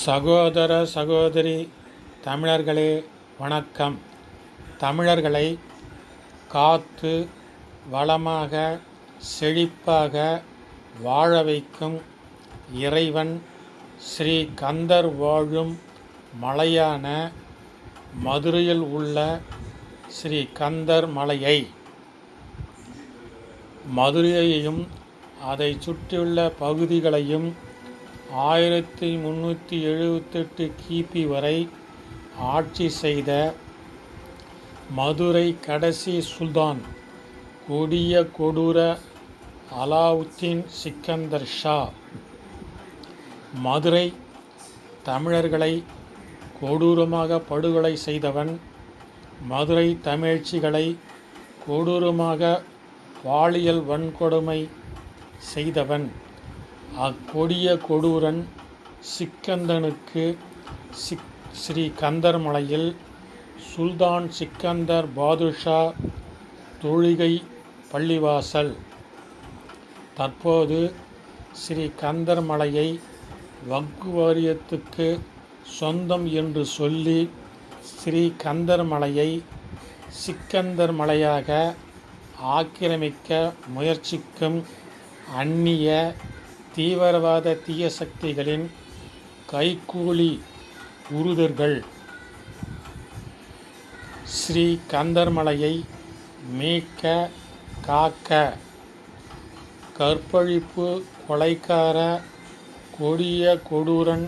சகோதர சகோதரி தமிழர்களே வணக்கம். தமிழர்களை காத்து வளமாக செழிப்பாக வாழ வைக்கும் இறைவன் ஸ்ரீ கந்தர் வாழும் மலையான மதுரையில் உள்ள ஸ்ரீ கந்தர் மலையை, மதுரையையும் அதை சுற்றியுள்ள பகுதிகளையும் 1378 கிபி வரை ஆட்சி செய்த மதுரை கடைசி சுல்தான் கொடிய கொடூர அலாவுத்தீன் சிக்கந்தர் ஷா மதுரை தமிழர்களை கொடூரமாக படுகொலை செய்தவன். மதுரை தமிழ்ச்சிகளை கொடூரமாக பாலியல் வன்கொடுமை செய்தவன். அக்கொடிய கொடூரன் சிக்கந்தனுக்கு ஸ்ரீ கந்தர் மலையில் சுல்தான் சிக்கந்தர் பாதுஷா தொழுகை பள்ளிவாசல். தற்போது ஸ்ரீ கந்தர் மலையை வக்ஃப் வாரியத்துக்கு சொந்தம் என்று சொல்லி ஸ்ரீ கந்தர் மலையை சிக்கந்தர் மலையாக ஆக்கிரமிக்க முயற்சிக்கும் அந்நிய தீவிரவாத தீய சக்திகளின் கைக்கூலி உருதர்கள் ஸ்ரீ கந்தர் மலையை மீட்க காக்க கற்பழிப்பு கொலைக்கார கொடிய கொடூரன்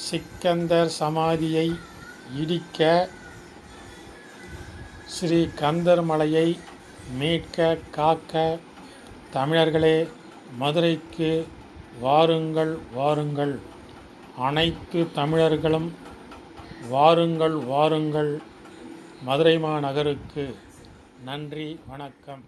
சிக்கந்தர் சமாதியை இடிக்க, ஸ்ரீ கந்தர் மலையை மீட்க காக்க தமிழர்களே மதுரைக்கு வாருங்கள் வாருங்கள். அனைத்து தமிழர்களும் வாருங்கள் வாருங்கள் மதுரை மாநகருக்கு. நன்றி, வணக்கம்.